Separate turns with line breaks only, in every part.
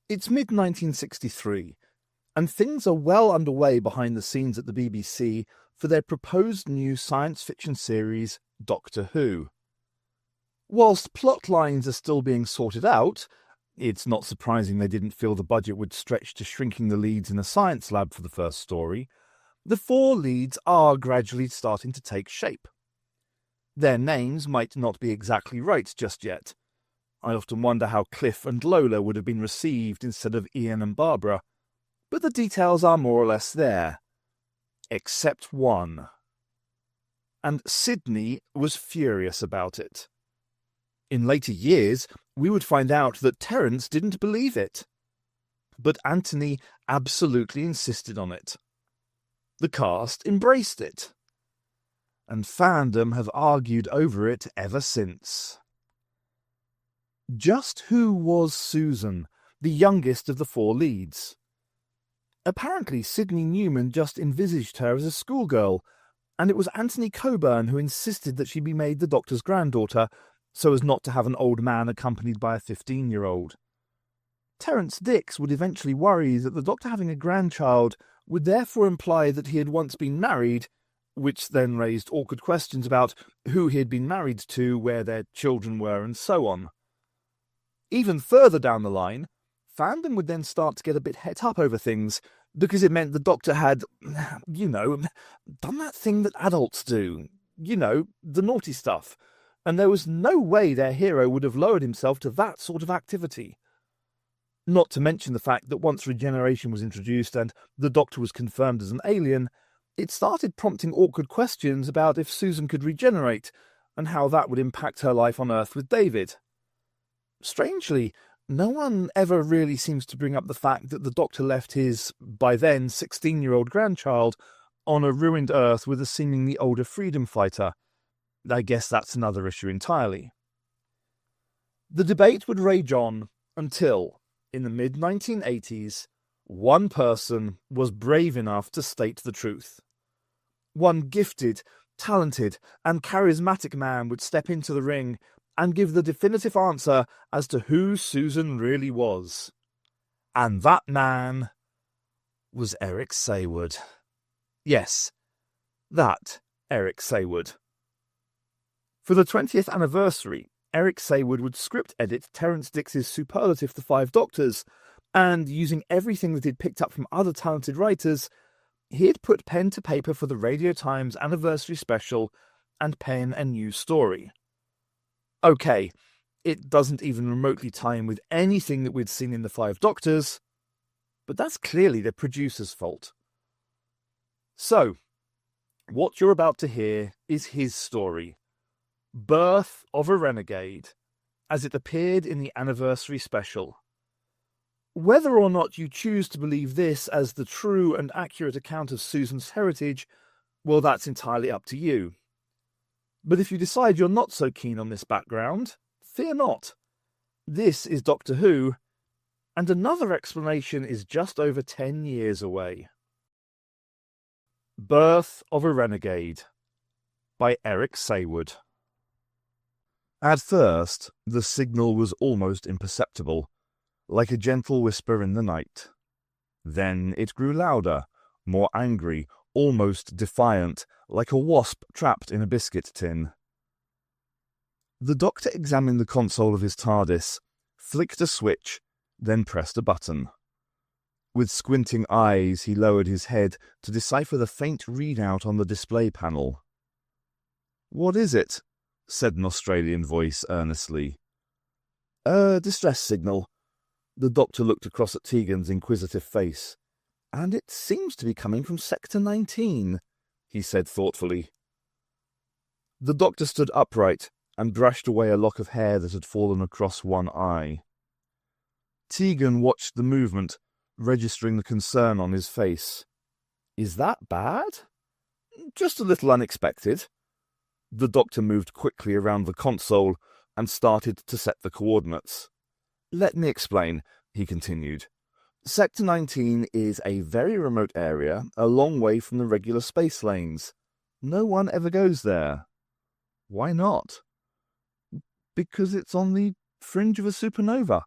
It's mid-1963, and things are well underway behind the scenes at the BBC for their proposed new science fiction series, Doctor Who. Whilst plot lines are still being sorted out, it's not surprising they didn't feel the budget would stretch to shrinking the leads in a science lab for the first story. The four leads are gradually starting to take shape. Their names might not be exactly right just yet. I often wonder how Cliff and Lola would have been received instead of Ian and Barbara, but the details are more or less there. Except one. And Sydney was furious about it. In later years, we would find out that Terence didn't believe it. But Anthony absolutely insisted on it. The cast embraced it. And fandom have argued over it ever since. Just who was Susan, the youngest of the four leads? Apparently, Sydney Newman just envisaged her as a schoolgirl, and it was Anthony Coburn who insisted that she be made the Doctor's granddaughter, so as not to have an old man accompanied by a 15-year-old. Terence Dix would eventually worry that the Doctor having a grandchild would therefore imply that he had once been married, which then raised awkward questions about who he had been married to, where their children were, and so on. Even further down the line, fandom would then start to get a bit het up over things, because it meant the Doctor had, done that thing that adults do. The naughty stuff. And there was no way their hero would have lowered himself to that sort of activity. Not to mention the fact that once regeneration was introduced and the Doctor was confirmed as an alien, it started prompting awkward questions about if Susan could regenerate, and how that would impact her life on Earth with David. Strangely, no one ever really seems to bring up the fact that the Doctor left his, by then, 16-year-old grandchild on a ruined Earth with a seemingly older freedom fighter. I guess that's another issue entirely. The debate would rage on until, in the mid-1980s, one person was brave enough to state the truth. One gifted, talented, and charismatic man would step into the ring and give the definitive answer as to who Susan really was. And that man was Eric Saward. Yes, that Eric Saward. For the 20th anniversary, Eric Saward would script edit Terence Dix's superlative The Five Doctors, and using everything that he'd picked up from other talented writers, he'd put pen to paper for the Radio Times anniversary special and pen a new story. Okay, it doesn't even remotely tie in with anything that we'd seen in The Five Doctors, but that's clearly the producer's fault. So, what you're about to hear is his story. Birth of a Renegade, as it appeared in the anniversary special. Whether or not you choose to believe this as the true and accurate account of Susan's heritage, well, that's entirely up to you. But if you decide you're not so keen on this background, fear not. This is Doctor Who, and another explanation is just over 10 years away. Birth of a Renegade by Eric Saward. At first, the signal was almost imperceptible, like a gentle whisper in the night. Then it grew louder, more angry, almost defiant, like a wasp trapped in a biscuit tin. The Doctor examined the console of his TARDIS, flicked a switch, then pressed a button. With squinting eyes, he lowered his head to decipher the faint readout on the display panel. "What is it?" said an Australian voice earnestly. Distress signal." The Doctor looked across at Tegan's inquisitive face. "And it seems to be coming from Sector 19, he said thoughtfully. The Doctor stood upright and brushed away a lock of hair that had fallen across one eye. Tegan watched the movement, registering the concern on his face. "Is that bad?" "Just a little unexpected." The Doctor moved quickly around the console and started to set the coordinates. "Let me explain," he continued. "Sector 19 is a very remote area, a long way from the regular space lanes. No one ever goes there." "Why not?" "Because it's on the fringe of a supernova."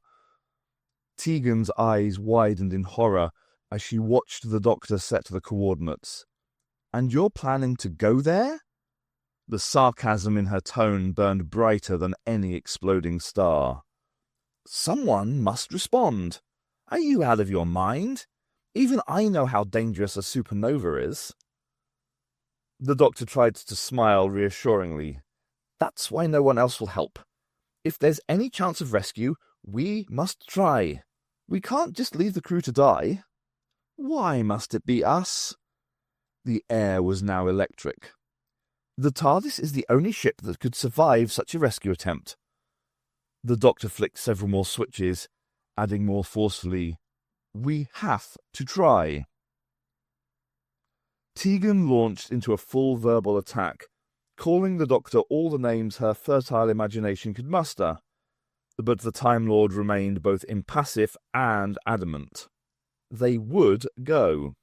Tegan's eyes widened in horror as she watched the doctor set the coordinates. "And you're planning to go there?" The sarcasm in her tone burned brighter than any exploding star. "Someone must respond. Are you out of your mind? Even I know how dangerous a supernova is." The doctor tried to smile reassuringly. "That's why no one else will help. If there's any chance of rescue, we must try. We can't just leave the crew to die." "Why must it be us?" The air was now electric. "The TARDIS is the only ship that could survive such a rescue attempt." The doctor flicked several more switches, adding more forcefully, "We have to try." Tegan launched into a full verbal attack, calling the doctor all the names her fertile imagination could muster, but the Time Lord remained both impassive and adamant. They would go.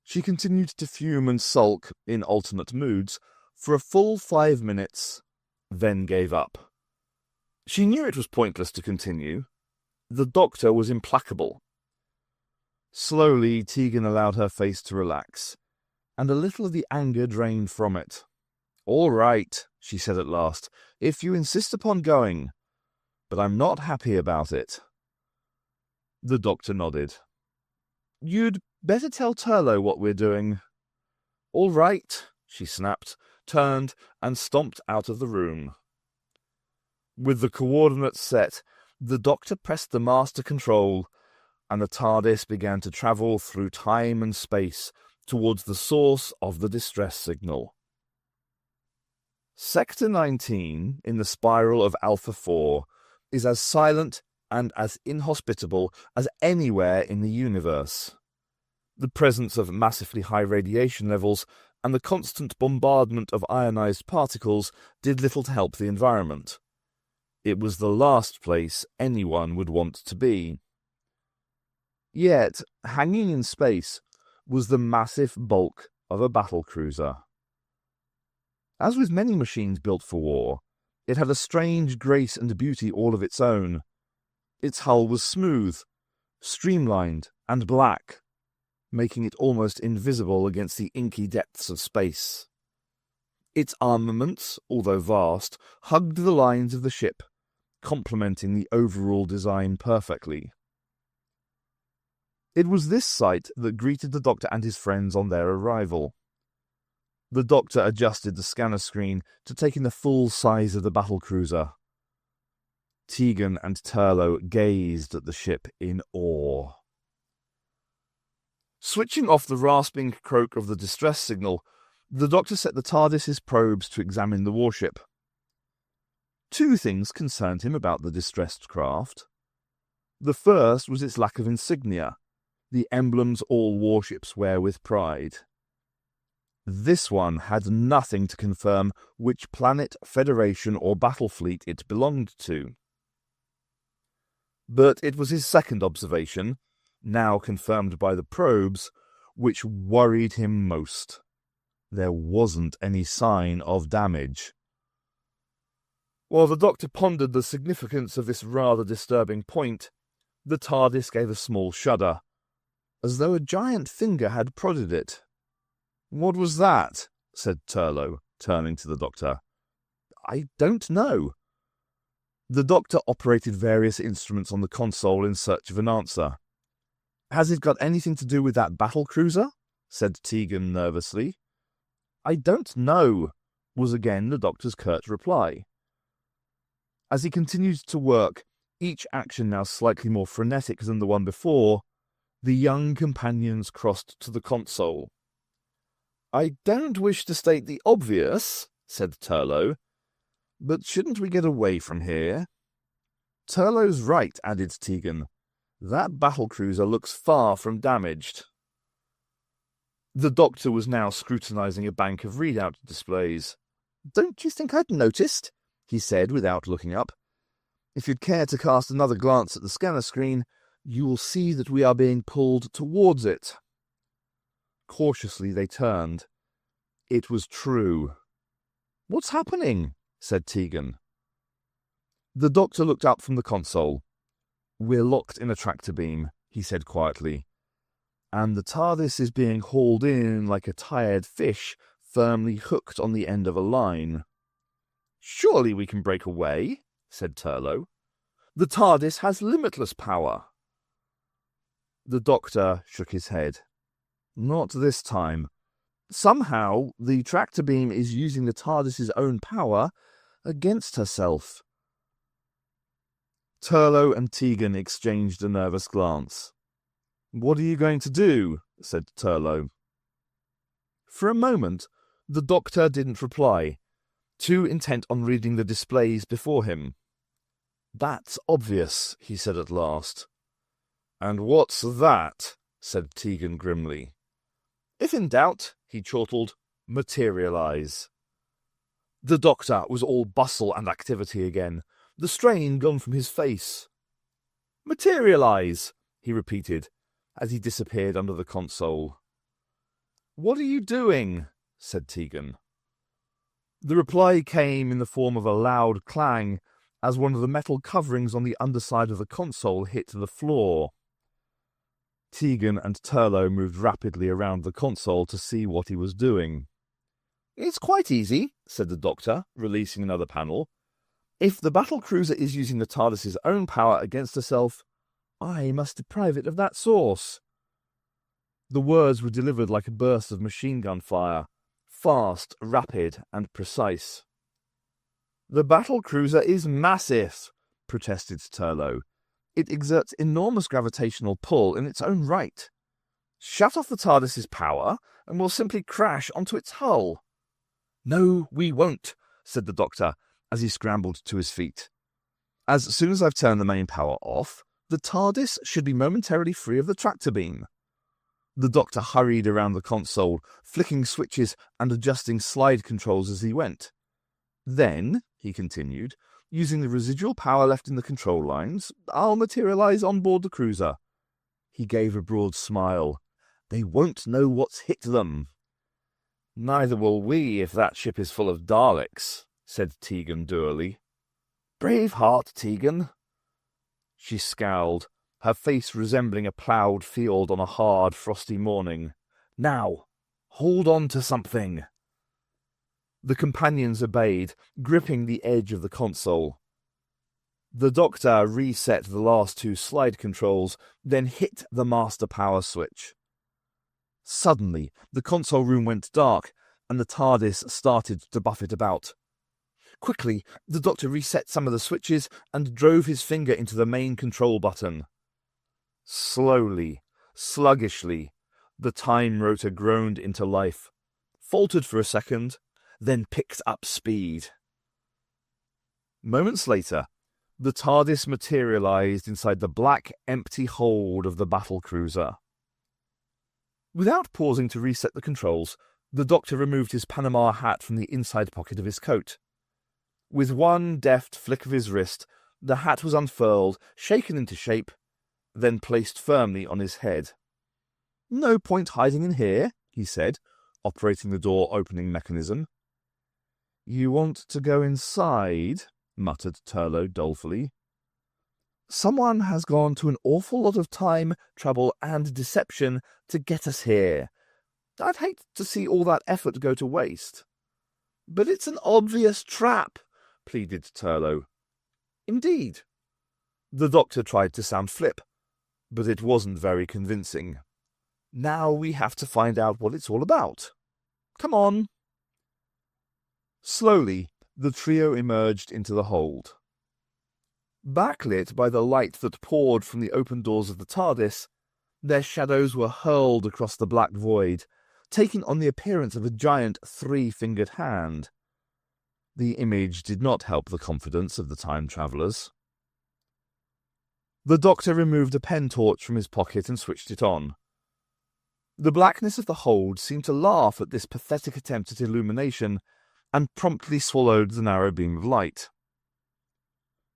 She continued to fume and sulk, in alternate moods, for a full 5 minutes, then gave up. She knew it was pointless to continue. The doctor was implacable. Slowly, Tegan allowed her face to relax, and a little of the anger drained from it. "All right," she said at last, "if you insist upon going. But I'm not happy about it." The doctor nodded. "You'd better tell Turlo what we're doing." "All right," she snapped, turned, and stomped out of the room. With the coordinates set, the doctor pressed the master control, and the TARDIS began to travel through time and space towards the source of the distress signal. Sector 19, in the spiral of Alpha 4, is as silent and as inhospitable as anywhere in the universe. The presence of massively high radiation levels and the constant bombardment of ionized particles did little to help the environment. It was the last place anyone would want to be. Yet, hanging in space was the massive bulk of a battlecruiser. As with many machines built for war, it had a strange grace and beauty all of its own. Its hull was smooth, streamlined, and black, making it almost invisible against the inky depths of space. Its armaments, although vast, hugged the lines of the ship, complementing the overall design perfectly. It was this sight that greeted the doctor and his friends on their arrival. The doctor adjusted the scanner screen to take in the full size of the battlecruiser. Tegan and Turlo gazed at the ship in awe. Switching off the rasping croak of the distress signal, the doctor set the TARDIS's probes to examine the warship. 2 things concerned him about the distressed craft. The first was its lack of insignia, the emblems all warships wear with pride. This one had nothing to confirm which planet, federation, or battle fleet it belonged to. But it was his second observation, now confirmed by the probes, which worried him most. There wasn't any sign of damage. While the doctor pondered the significance of this rather disturbing point, the TARDIS gave a small shudder, as though a giant finger had prodded it. "What was that?" said Turlo, turning to the doctor. "I don't know." The doctor operated various instruments on the console in search of an answer. "Has it got anything to do with that battlecruiser?" said Tegan nervously. "I don't know," was again the doctor's curt reply. As he continued to work, each action now slightly more frenetic than the one before, the young companions crossed to the console. "I don't wish to state the obvious," said Turlo, "but shouldn't we get away from here?" "Turlo's right," added Tegan. "That battlecruiser looks far from damaged." The doctor was now scrutinizing a bank of readout displays. "Don't you think I'd noticed?" he said without looking up. "If you'd care to cast another glance at the scanner screen, you will see that we are being pulled towards it." Cautiously they turned. It was true. "What's happening?" said Tegan. The doctor looked up from the console. "We're locked in a tractor beam," he said quietly, "and the TARDIS is being hauled in like a tired fish firmly hooked on the end of a line." "Surely we can break away," said Turlough. "The TARDIS has limitless power." The Doctor shook his head. "Not this time. Somehow, the tractor beam is using the TARDIS's own power against herself." Turlough and Tegan exchanged a nervous glance. "What are you going to do?" said Turlough. For a moment, the Doctor didn't reply, too intent on reading the displays before him. "That's obvious," he said at last. "And what's that?" said Tegan grimly. "If in doubt," he chortled, "materialize." The Doctor was all bustle and activity again, the strain gone from his face. "Materialize," he repeated, as he disappeared under the console. "What are you doing?" said Tegan. The reply came in the form of a loud clang as one of the metal coverings on the underside of the console hit the floor. Tegan and Turlough moved rapidly around the console to see what he was doing. "It's quite easy," said the Doctor, releasing another panel. "If the battle cruiser is using the TARDIS's own power against herself, I must deprive it of that source." The words were delivered like a burst of machine gun fire, fast, rapid, and precise. "The battle cruiser is massive," protested Turlough. "It exerts enormous gravitational pull in its own right. Shut off the TARDIS's power, and we'll simply crash onto its hull." "No, we won't," said the Doctor, as he scrambled to his feet. "As soon as I've turned the main power off, the TARDIS should be momentarily free of the tractor beam." The Doctor hurried around the console, flicking switches and adjusting slide controls as he went. "Then," he continued, "using the residual power left in the control lines, I'll materialize on board the cruiser." He gave a broad smile. "They won't know what's hit them." "Neither will we if that ship is full of Daleks," said Tegan dourly. "Brave heart, Tegan." She scowled, her face resembling a ploughed field on a hard, frosty morning. "Now, hold on to something." The companions obeyed, gripping the edge of the console. The Doctor reset the last two slide controls, then hit the master power switch. Suddenly, the console room went dark, and the TARDIS started to buffet about. Quickly, the Doctor reset some of the switches and drove his finger into the main control button. Slowly, sluggishly, the time rotor groaned into life, faltered for a second, then picked up speed. Moments later, the TARDIS materialized inside the black, empty hold of the battle cruiser. Without pausing to reset the controls, the Doctor removed his Panama hat from the inside pocket of his coat. With one deft flick of his wrist, the hat was unfurled, shaken into shape, then placed firmly on his head. "No point hiding in here," he said, operating the door-opening mechanism. "You want to go inside?" muttered Turlough dolefully. "Someone has gone to an awful lot of time, trouble, and deception to get us here. I'd hate to see all that effort go to waste." "But it's an obvious trap," pleaded Turlough. "Indeed." The Doctor tried to sound flip, but it wasn't very convincing. "Now we have to find out what it's all about. Come on." Slowly, the trio emerged into the hold. Backlit by the light that poured from the open doors of the TARDIS, their shadows were hurled across the black void, taking on the appearance of a giant three-fingered hand. The image did not help the confidence of the time travellers. The Doctor removed a pen torch from his pocket and switched it on. The blackness of the hold seemed to laugh at this pathetic attempt at illumination, and promptly swallowed the narrow beam of light.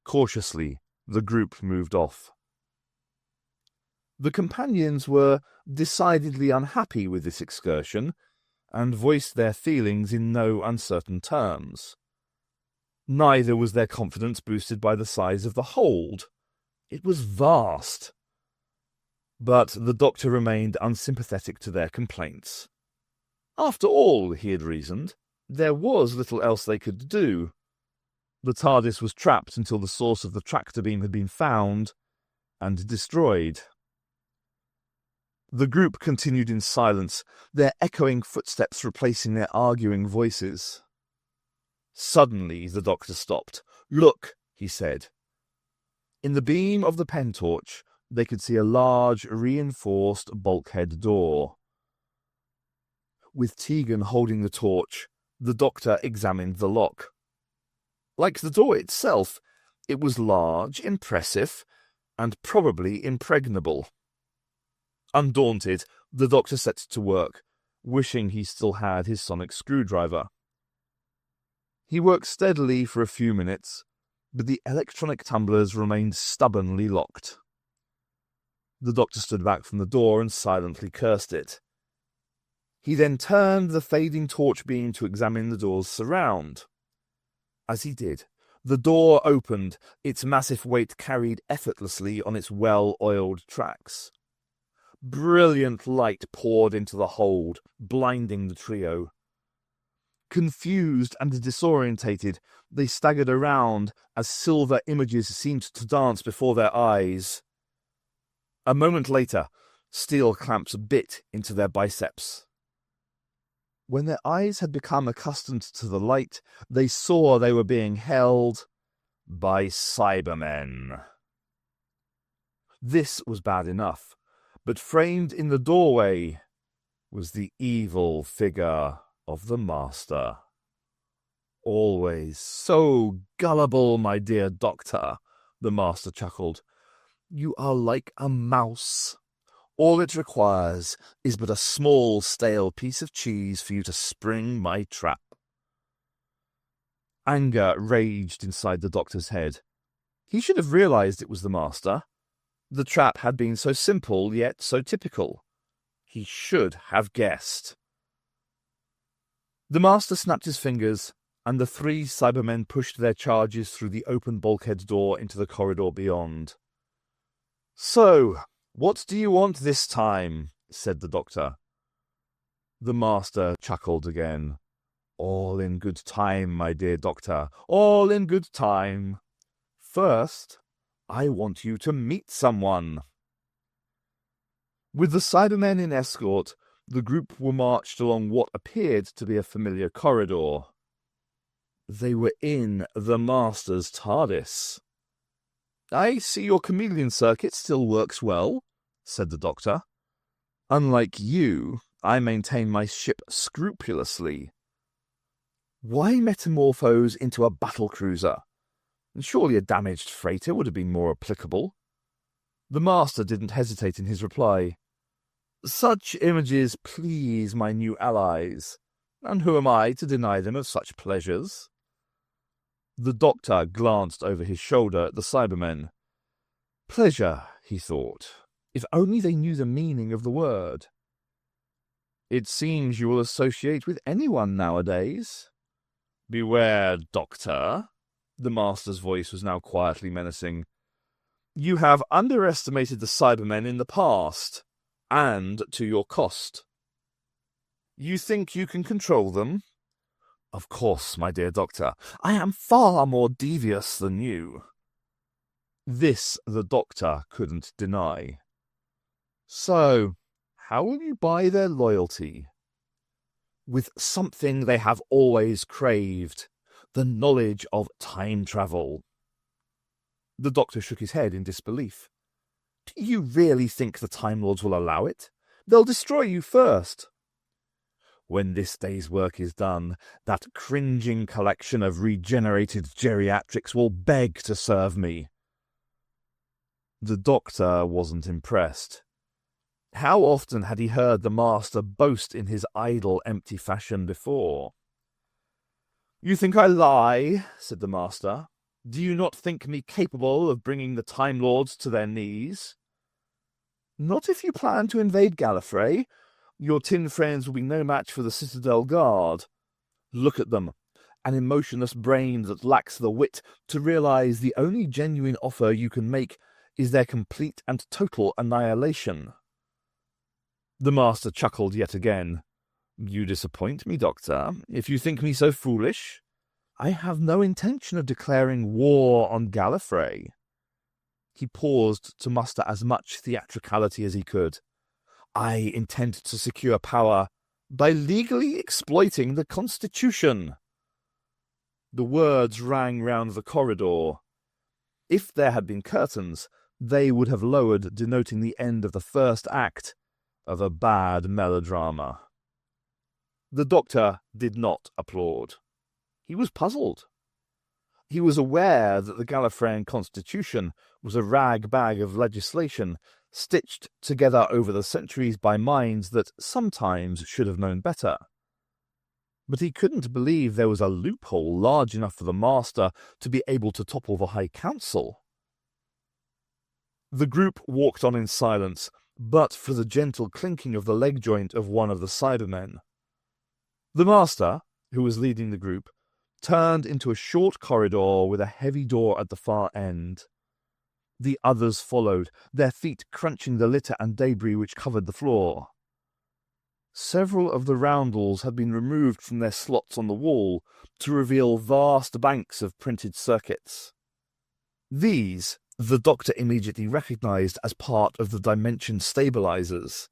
Cautiously, the group moved off. The companions were decidedly unhappy with this excursion, and voiced their feelings in no uncertain terms. Neither was their confidence boosted by the size of the hold. It was vast. But the Doctor remained unsympathetic to their complaints. After all, he had reasoned, there was little else they could do. The TARDIS was trapped until the source of the tractor beam had been found and destroyed. The group continued in silence, their echoing footsteps replacing their arguing voices. Suddenly the Doctor stopped. "Look," he said. In the beam of the pen torch, they could see a large, reinforced bulkhead door. With Tegan holding the torch, the Doctor examined the lock. Like the door itself, it was large, impressive, and probably impregnable. Undaunted, the Doctor set to work, wishing he still had his sonic screwdriver. He worked steadily for a few minutes, but the electronic tumblers remained stubbornly locked. The Doctor stood back from the door and silently cursed it. He then turned the fading torch beam to examine the door's surround. As he did, the door opened, its massive weight carried effortlessly on its well-oiled tracks. Brilliant light poured into the hold, blinding the trio. Confused and disorientated, they staggered around as silver images seemed to dance before their eyes. A moment later, steel clamps bit into their biceps. When their eyes had become accustomed to the light, they saw they were being held by Cybermen. This was bad enough, but framed in the doorway was the evil figure of the Master. "Always so gullible, my dear Doctor," the Master chuckled. "You are like a mouse. All it requires is but a small stale piece of cheese for you to spring my trap." Anger raged inside the Doctor's head. He should have realized it was the Master. The trap had been so simple, yet so typical. He should have guessed. The Master snapped his fingers, and the 3 Cybermen pushed their charges through the open bulkhead door into the corridor beyond. "So, what do you want this time?" said the Doctor. The Master chuckled again. "All in good time, my dear Doctor, all in good time. First, I want you to meet someone." With the Cybermen in escort, the group were marched along what appeared to be a familiar corridor. They were in the Master's TARDIS. "I see your chameleon circuit still works well," said the Doctor. "Unlike you, I maintain my ship scrupulously. Why metamorphose into a battlecruiser? Surely a damaged freighter would have been more applicable." The Master didn't hesitate in his reply. "Such images please my new allies, and who am I to deny them of such pleasures?" The Doctor glanced over his shoulder at the Cybermen. Pleasure, he thought, if only they knew the meaning of the word. "It seems you will associate with anyone nowadays." "Beware, Doctor." The Master's voice was now quietly menacing. "You have underestimated the Cybermen in the past, and to your cost. You think you can control them?" "Of course, my dear Doctor. I am far more devious than you." This the Doctor couldn't deny. "So, how will you buy their loyalty?" "With something they have always craved, the knowledge of time travel." The Doctor shook his head in disbelief. "Do you really think the Time Lords will allow it? They'll destroy you first." "When this day's work is done, that cringing collection of regenerated geriatrics will beg to serve me." The Doctor wasn't impressed. How often had he heard the Master boast in his idle, empty fashion before? "You think I lie?" said the Master. "Do you not think me capable of bringing the Time Lords to their knees?" "Not if you plan to invade Gallifrey. Your tin friends will be no match for the Citadel Guard. Look at them, an emotionless brain that lacks the wit to realize the only genuine offer you can make is their complete and total annihilation. The master chuckled yet again. You disappoint me, Doctor, if you think me so foolish. I have no intention of declaring war on Gallifrey. He paused to muster as much theatricality as he could. I intend to secure power by legally exploiting the Constitution. The words rang round the corridor. If there had been curtains, they would have lowered, denoting the end of the first act of a bad melodrama. The Doctor did not applaud. He was puzzled. He was aware that the Gallifreyan Constitution was a rag-bag of legislation stitched together over the centuries by minds that sometimes should have known better. But he couldn't believe there was a loophole large enough for the Master to be able to topple the High Council. The group walked on in silence, but for the gentle clinking of the leg joint of one of the Cybermen. The Master, who was leading the group, turned into a short corridor with a heavy door at the far end. The others followed, their feet crunching the litter and debris which covered the floor. Several of the roundels had been removed from their slots on the wall to reveal vast banks of printed circuits. These the Doctor immediately recognized as part of the dimension stabilizers.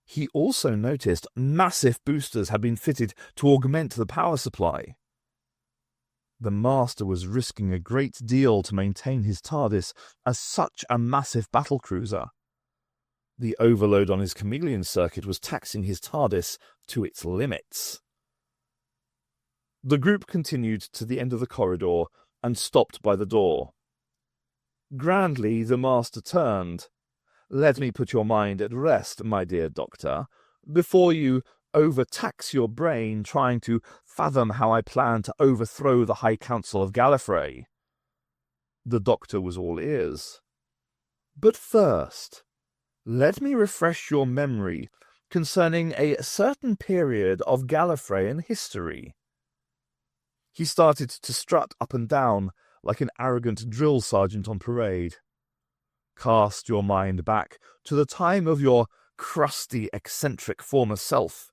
He also noticed massive boosters had been fitted to augment the power supply. The Master was risking a great deal to maintain his TARDIS as such a massive battlecruiser. The overload on his chameleon circuit was taxing his TARDIS to its limits. The group continued to the end of the corridor and stopped by the door. Grandly, the Master turned. Let me put your mind at rest, my dear Doctor, before you overtax your brain trying to fathom how I plan to overthrow the High Council of Gallifrey. The Doctor was all ears. But first, let me refresh your memory concerning a certain period of Gallifreyan history. He started to strut up and down like an arrogant drill sergeant on parade. Cast your mind back to the time of your crusty, eccentric former self,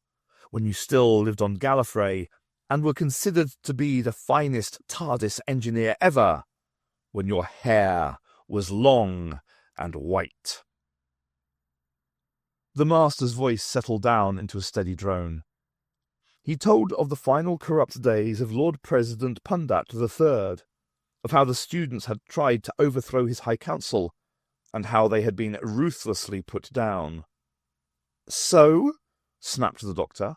when you still lived on Gallifrey and were considered to be the finest TARDIS engineer ever, when your hair was long and white. The Master's voice settled down into a steady drone. He told of the final corrupt days of Lord President Pundat III, of how the students had tried to overthrow his High Council, and how they had been ruthlessly put down. So, snapped the Doctor,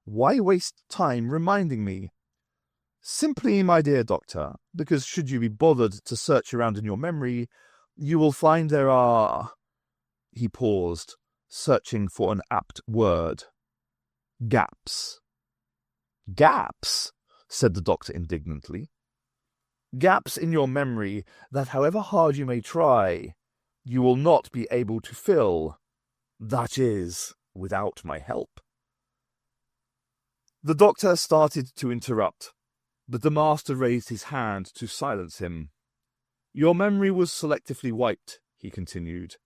why waste time reminding me? Simply, my dear Doctor, because should you be bothered to search around in your memory, you will find there are... He paused, searching for an apt word. Gaps. Gaps, said the Doctor indignantly. Gaps in your memory that, however hard you may try, you will not be able to fill. That is, without my help. The Doctor started to interrupt, but the Master raised his hand to silence him. Your memory was selectively wiped, he continued,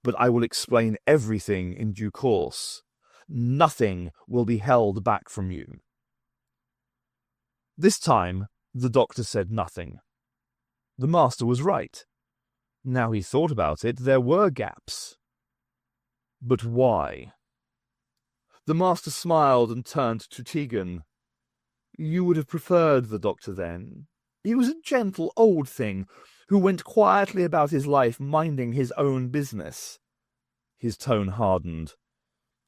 but I will explain everything in due course. Nothing will be held back from you. This time, the Doctor said nothing. The Master was right. Now he thought about it, there were gaps. But why? The Master smiled and turned to Tegan. You would have preferred the Doctor then. He was a gentle old thing who went quietly about his life minding his own business. His tone hardened.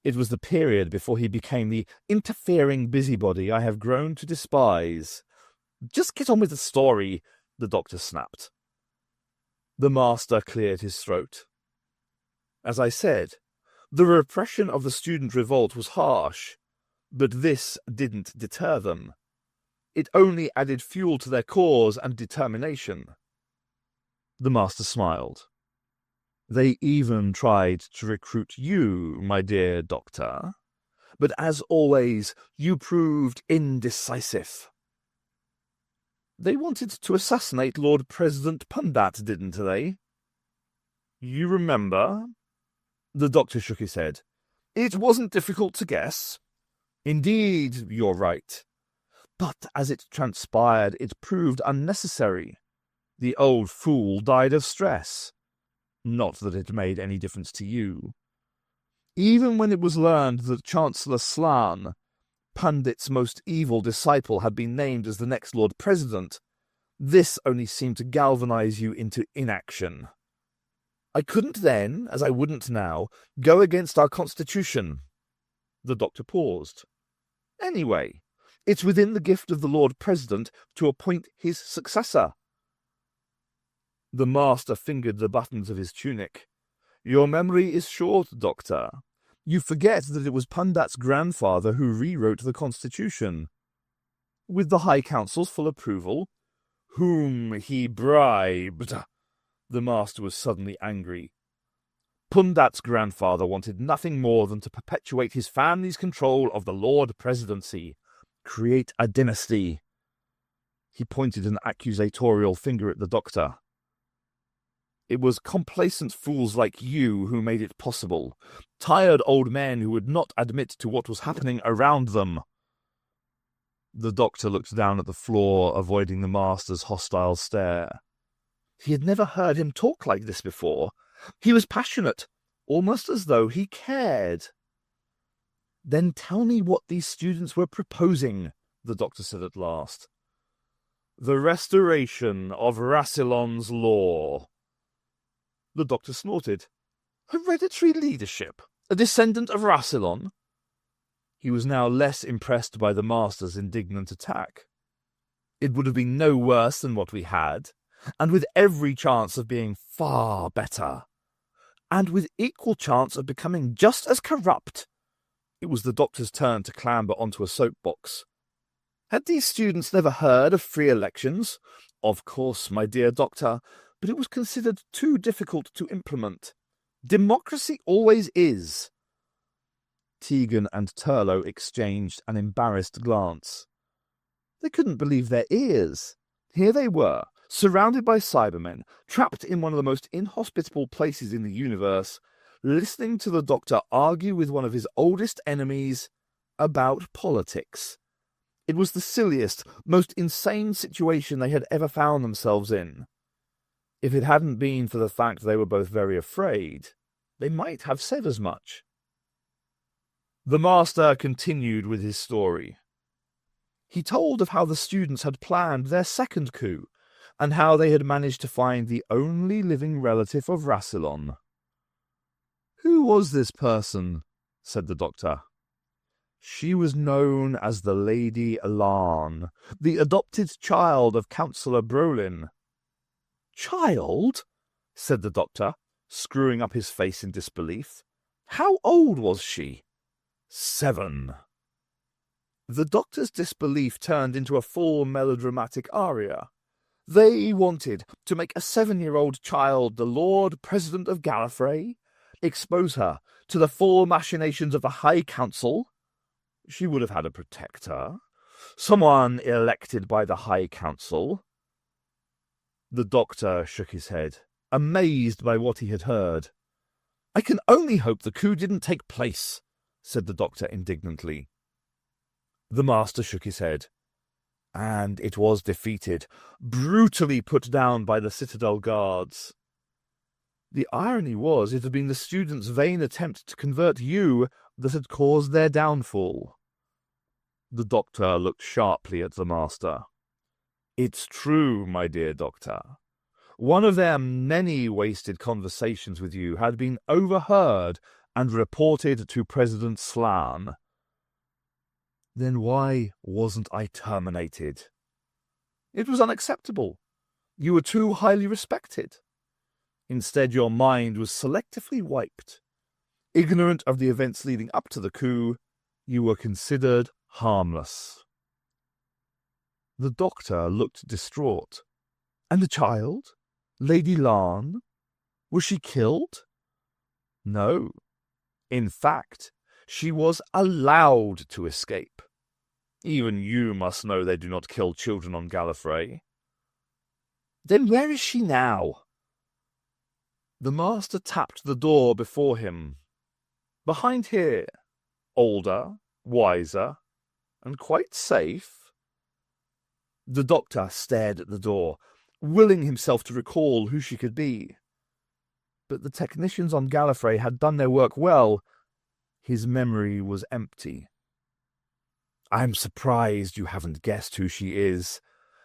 It was the period before he became the interfering busybody I have grown to despise. Just get on with the story, the Doctor snapped. The Master cleared his throat. As I said, the repression of the student revolt was harsh, but this didn't deter them. It only added fuel to their cause and determination. The Master smiled. They even tried to recruit you, my dear Doctor, but as always, you proved indecisive. They wanted to assassinate Lord President Pundat, didn't they? You remember? The doctor shook his head. It wasn't difficult to guess. Indeed, you're right. But as it transpired, it proved unnecessary. The old fool died of stress. Not that it made any difference to you. Even when it was learned that Chancellor Slan, Pundit's most evil disciple, had been named as the next Lord President, this only seemed to galvanize you into inaction. I couldn't then, as I wouldn't now, go against our Constitution. The doctor paused. Anyway, it's within the gift of the Lord President to appoint his successor. The master fingered the buttons of his tunic. Your memory is short, Doctor. You forget that it was Pundat's grandfather who rewrote the Constitution. With the High Council's full approval, whom he bribed. The master was suddenly angry. Pundat's grandfather wanted nothing more than to perpetuate his family's control of the Lord Presidency, create a dynasty. He pointed an accusatorial finger at the doctor. It was complacent fools like you who made it possible, tired old men who would not admit to what was happening around them. The doctor looked down at the floor, avoiding the master's hostile stare. He had never heard him talk like this before. He was passionate, almost as though he cared. Then tell me what these students were proposing, the doctor said at last. The restoration of Rassilon's law. The doctor snorted. Hereditary leadership? A descendant of Rassilon? He was now less impressed by the master's indignant attack. It would have been no worse than what we had, and with every chance of being far better, and with equal chance of becoming just as corrupt. It was the doctor's turn to clamber onto a soapbox. Had these students never heard of free elections? Of course, my dear doctor, but it was considered too difficult to implement. Democracy always is. Tegan and Turlough exchanged an embarrassed glance. They couldn't believe their ears. Here they were, surrounded by Cybermen, trapped in one of the most inhospitable places in the universe, listening to the doctor argue with one of his oldest enemies about politics. It was the silliest, most insane situation they had ever found themselves in. If it hadn't been for the fact they were both very afraid, they might have said as much. The master continued with his story. He told of how the students had planned their second coup, and how they had managed to find the only living relative of Rassilon. Who was this person? Said the doctor. She was known as the Lady Alarn, the adopted child of Councillor Brolin. Child? Said the doctor, screwing up his face in disbelief. How old was she? 7. The doctor's disbelief turned into a full melodramatic aria. They wanted to make a 7-year-old child the Lord President of Gallifrey, expose her to the full machinations of the High Council. She would have had a protector, someone elected by the High Council. The doctor shook his head, amazed by what he had heard. I can only hope the coup didn't take place, said the doctor indignantly. The master shook his head. And it was defeated, brutally put down by the Citadel guards. The irony was it had been the students' vain attempt to convert you that had caused their downfall. The doctor looked sharply at the master. It's true, my dear doctor. One of their many wasted conversations with you had been overheard and reported to President Slan. Then why wasn't I terminated? It was unacceptable. You were too highly respected. Instead, your mind was selectively wiped. Ignorant of the events leading up to the coup, you were considered harmless. The doctor looked distraught. And the child? Lady Larn? Was she killed? No. In fact, she was allowed to escape. Even you must know they do not kill children on Gallifrey. Then where is she now? The master tapped the door before him. Behind here, older, wiser, and quite safe. The doctor stared at the door, willing himself to recall who she could be. But the technicians on Gallifrey had done their work well. His memory was empty. "I'm surprised you haven't guessed who she is,"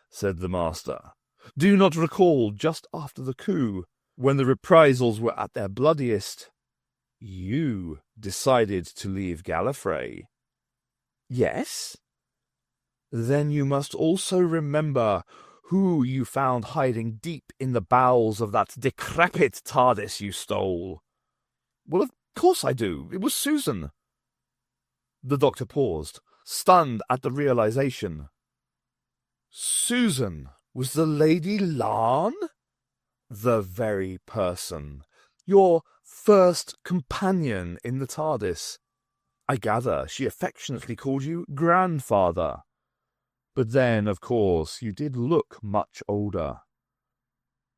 said the master. "Do you not recall just after the coup, when the reprisals were at their bloodiest, you decided to leave Gallifrey?" "Yes." "Then you must also remember who you found hiding deep in the bowels of that decrepit TARDIS you stole." "Well, of course I do. It was Susan." The doctor paused, stunned at the realization. Susan was the Lady Larn? The very person. Your first companion in the TARDIS. I gather she affectionately called you grandfather. But then, of course, you did look much older.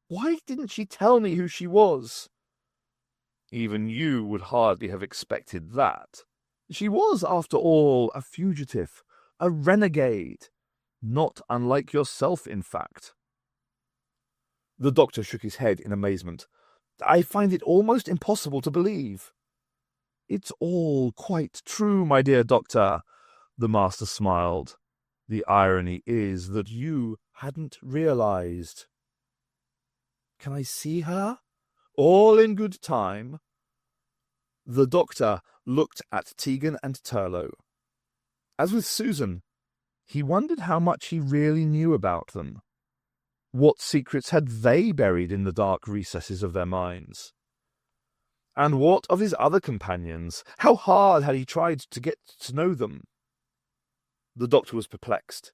Why didn't she tell me who she was? Even you would hardly have expected that. She was, after all, a fugitive, a renegade, not unlike yourself, in fact. The doctor shook his head in amazement. I find it almost impossible to believe. It's all quite true, my dear doctor, the master smiled. The irony is that you hadn't realized. Can I see her? All in good time. The doctor looked at Tegan and Turlough. As with Susan, he wondered how much he really knew about them. What secrets had they buried in the dark recesses of their minds? And what of his other companions? How hard had he tried to get to know them? The doctor was perplexed.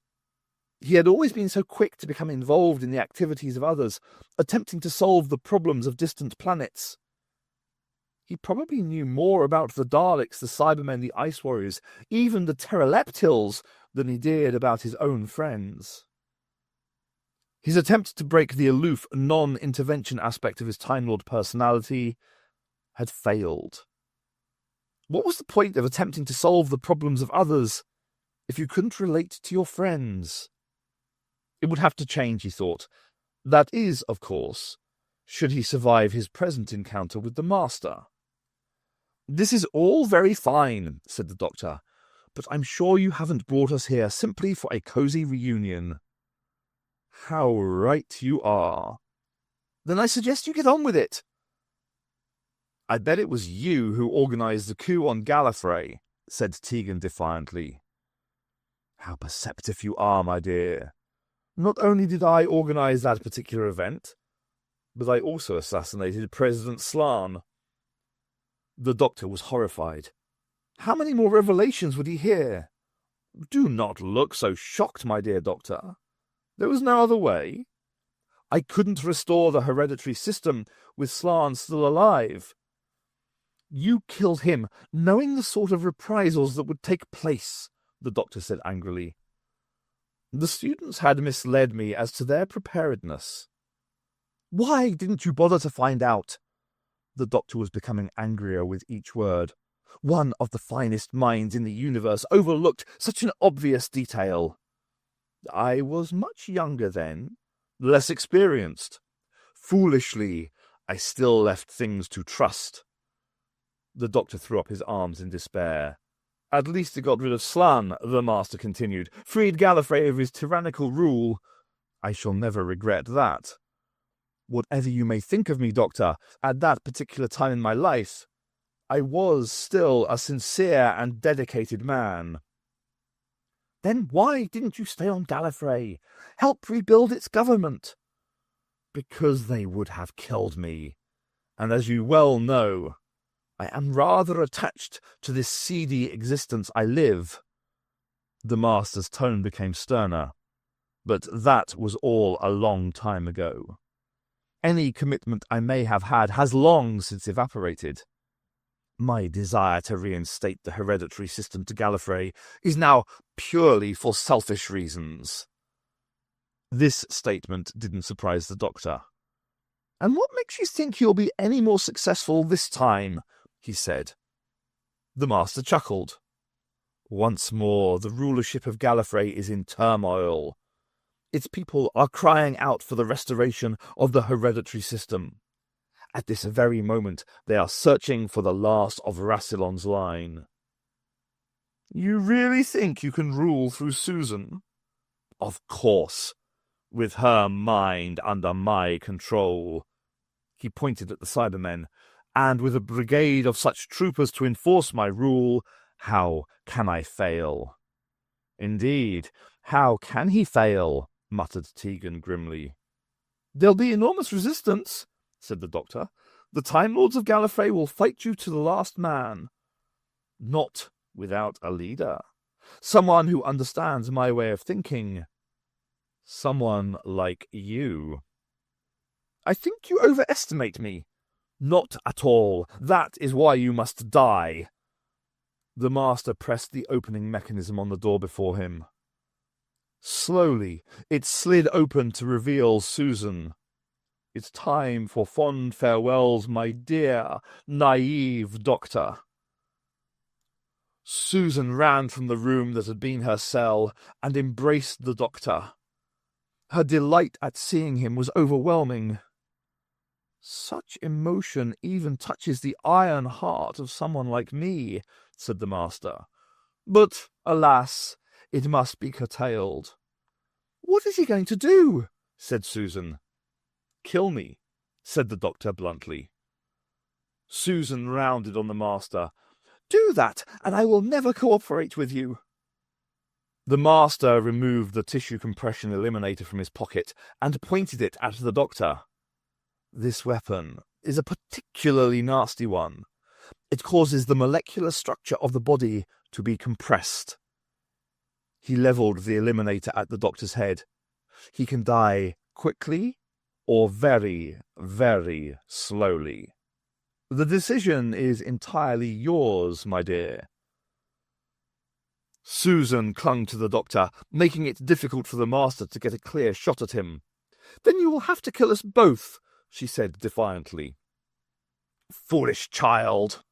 He had always been so quick to become involved in the activities of others, attempting to solve the problems of distant planets. He probably knew more about the Daleks, the Cybermen, the Ice Warriors, even the Pteroleptils, than he did about his own friends. His attempt to break the aloof, non-intervention aspect of his Time Lord personality had failed. What was the point of attempting to solve the problems of others if you couldn't relate to your friends? It would have to change, he thought. That is, of course, should he survive his present encounter with the Master. This is all very fine, said the doctor, but I'm sure you haven't brought us here simply for a cosy reunion. How right you are. Then I suggest you get on with it. I bet it was you who organized the coup on Gallifrey, said Tegan defiantly. How perceptive you are, my dear. Not only did I organize that particular event, but I also assassinated President Slan. The doctor was horrified. How many more revelations would he hear? Do not look so shocked, my dear doctor. There was no other way. I couldn't restore the hereditary system with Slan still alive. You killed him, knowing the sort of reprisals that would take place, the doctor said angrily. The students had misled me as to their preparedness. Why didn't you bother to find out? The doctor was becoming angrier with each word. One of the finest minds in the universe overlooked such an obvious detail. I was much younger then, less experienced. Foolishly, I still left things to trust. The doctor threw up his arms in despair. At least it got rid of Slan, the master continued, freed Gallifrey of his tyrannical rule. I shall never regret that. Whatever you may think of me, Doctor, at that particular time in my life, I was still a sincere and dedicated man. Then why didn't you stay on Gallifrey? Help rebuild its government? Because they would have killed me. And as you well know, I am rather attached to this seedy existence I live. The master's tone became sterner, but that was all a long time ago. Any commitment I may have had has long since evaporated. My desire to reinstate the hereditary system to Gallifrey is now purely for selfish reasons. This statement didn't surprise the doctor. "And what makes you think you'll be any more successful this time?" he said. The master chuckled. "Once more, the rulership of Gallifrey is in turmoil. Its people are crying out for the restoration of the hereditary system. At this very moment, they are searching for the last of Rassilon's line." "You really think you can rule through Susan?" "Of course, with her mind under my control." He pointed at the Cybermen. "And with a brigade of such troopers to enforce my rule, how can I fail?" "Indeed, how can he fail?" muttered Tegan grimly. "There'll be enormous resistance," said the Doctor. "The Time Lords of Gallifrey will fight you to the last man." "Not without a leader. Someone who understands my way of thinking. Someone like you." "I think you overestimate me." "Not at all. That is why you must die." The master pressed the opening mechanism on the door before him. Slowly, it slid open to reveal Susan. "It's time for fond farewells, my dear, naive Doctor." Susan ran from the room that had been her cell and embraced the Doctor. Her delight at seeing him was overwhelming. "Such emotion even touches the iron heart of someone like me," said the master. "But, alas, it must be curtailed." "What is he going to do?" said Susan. "Kill me," said the Doctor bluntly. Susan rounded on the master. "Do that, and I will never cooperate with you." The master removed the tissue compression eliminator from his pocket and pointed it at the Doctor. "This weapon is a particularly nasty one. It causes the molecular structure of the body to be compressed." He levelled the eliminator at the Doctor's head. "He can die quickly or very, very slowly. The decision is entirely yours, my dear." Susan clung to the Doctor, making it difficult for the master to get a clear shot at him. "Then you will have to kill us both," she said defiantly. "Foolish child!"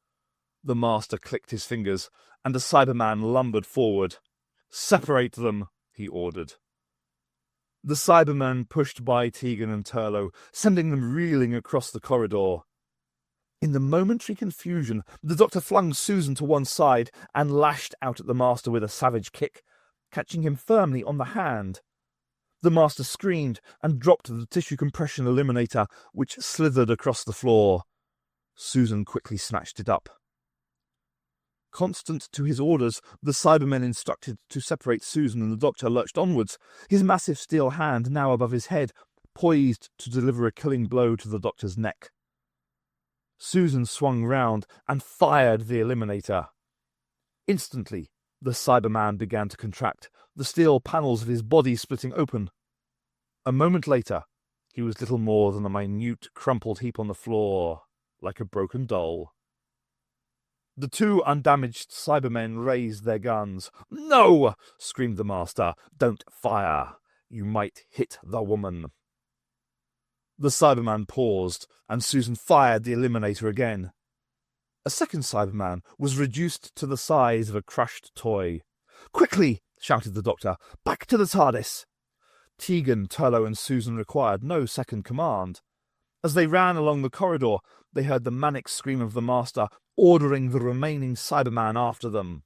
The master clicked his fingers, and the Cyberman lumbered forward. "Separate them," he ordered. The Cyberman pushed by Tegan and Turlough, sending them reeling across the corridor. In the momentary confusion, the Doctor flung Susan to one side and lashed out at the master with a savage kick, catching him firmly on the hand. The master screamed and dropped the tissue compression eliminator, which slithered across the floor. Susan quickly snatched it up. Constant to his orders, the Cybermen instructed to separate Susan, and the Doctor lurched onwards, his massive steel hand now above his head, poised to deliver a killing blow to the Doctor's neck. Susan swung round and fired the eliminator. Instantly, the Cyberman began to contract, the steel panels of his body splitting open. A moment later, he was little more than a minute, crumpled heap on the floor, like a broken doll. The two undamaged Cybermen raised their guns. "No!" screamed the master. "Don't fire. You might hit the woman." The Cyberman paused, and Susan fired the eliminator again. A second Cyberman was reduced to the size of a crushed toy. "Quickly!" shouted the Doctor. "Back to the TARDIS!" Tegan, Turlough, and Susan required no second command. As they ran along the corridor, they heard the manic scream of the master, ordering the remaining Cyberman after them.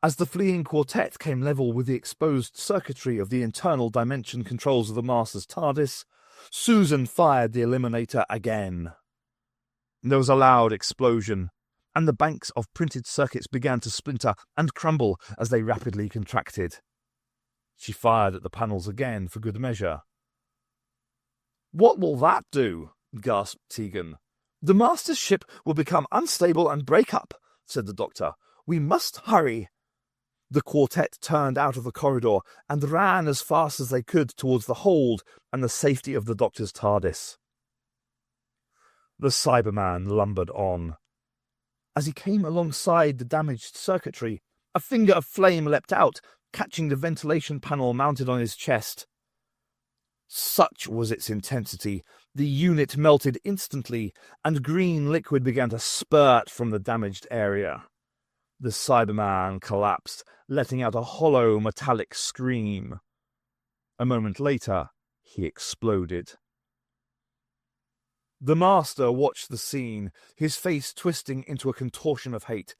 As the fleeing quartet came level with the exposed circuitry of the internal dimension controls of the master's TARDIS, Susan fired the eliminator again. There was a loud explosion, and the banks of printed circuits began to splinter and crumble as they rapidly contracted. She fired at the panels again for good measure. "What will that do?" gasped Tegan. "The master's ship will become unstable and break up," said the Doctor. "We must hurry." The quartet turned out of the corridor and ran as fast as they could towards the hold and the safety of the Doctor's TARDIS. The Cyberman lumbered on. As he came alongside the damaged circuitry, a finger of flame leapt out, catching the ventilation panel mounted on his chest. Such was its intensity The unit melted instantly, and green liquid began to spurt from the damaged area. The Cyberman collapsed, letting out a hollow metallic scream. A moment later, he exploded. The Master watched the scene, his face twisting into a contortion of hate.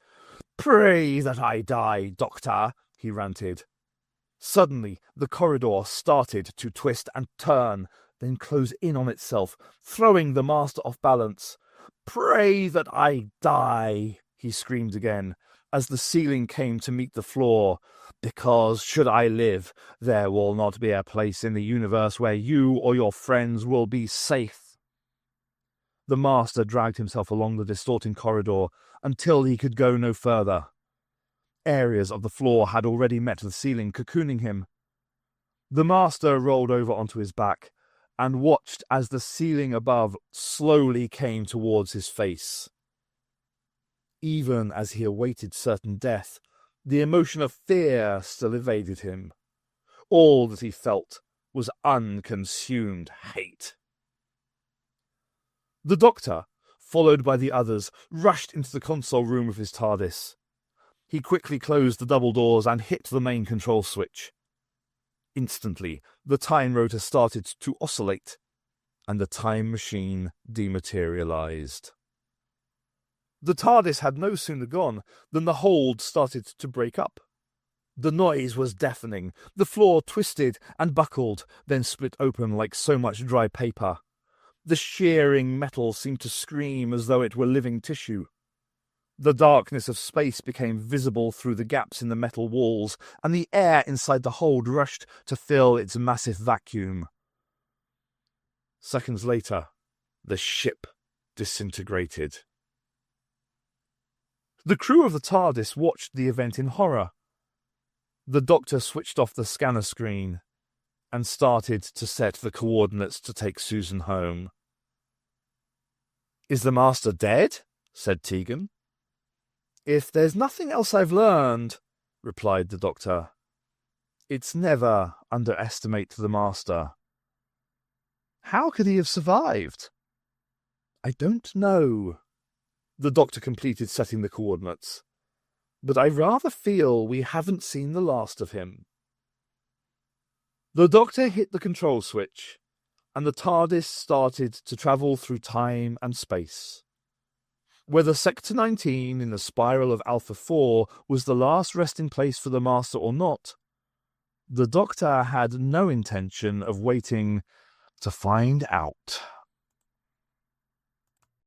"Pray that I die, Doctor," he ranted. Suddenly, the corridor started to twist and turn, then close in on itself, throwing the Master off balance. "Pray that I die," he screamed again, as the ceiling came to meet the floor, "because should I live, there will not be a place in the universe where you or your friends will be safe." The Master dragged himself along the distorting corridor until he could go no further. Areas of the floor had already met the ceiling, cocooning him. The Master rolled over onto his back and watched as the ceiling above slowly came towards his face. Even as he awaited certain death, the emotion of fear still evaded him. All that he felt was unconsumed hate. The Doctor, followed by the others, rushed into the console room of his TARDIS. He quickly closed the double doors and hit the main control switch. Instantly, the time rotor started to oscillate, and the time machine dematerialized. The TARDIS had no sooner gone than the hold started to break up. The noise was deafening. The floor twisted and buckled, then split open like so much dry paper. The shearing metal seemed to scream as though it were living tissue. The darkness of space became visible through the gaps in the metal walls, and the air inside the hold rushed to fill its massive vacuum. Seconds later, the ship disintegrated. The crew of the TARDIS watched the event in horror. The Doctor switched off the scanner screen and started to set the coordinates to take Susan home. "Is the Master dead?" said Tegan. "If there's nothing else I've learned," replied the Doctor, "it's never underestimate the Master." "How could he have survived?" "I don't know." The Doctor completed setting the coordinates. "But I rather feel we haven't seen the last of him." The Doctor hit the control switch, and the TARDIS started to travel through time and space. Whether Sector 19 in the spiral of Alpha 4 was the last resting place for the Master or not, the Doctor had no intention of waiting to find out.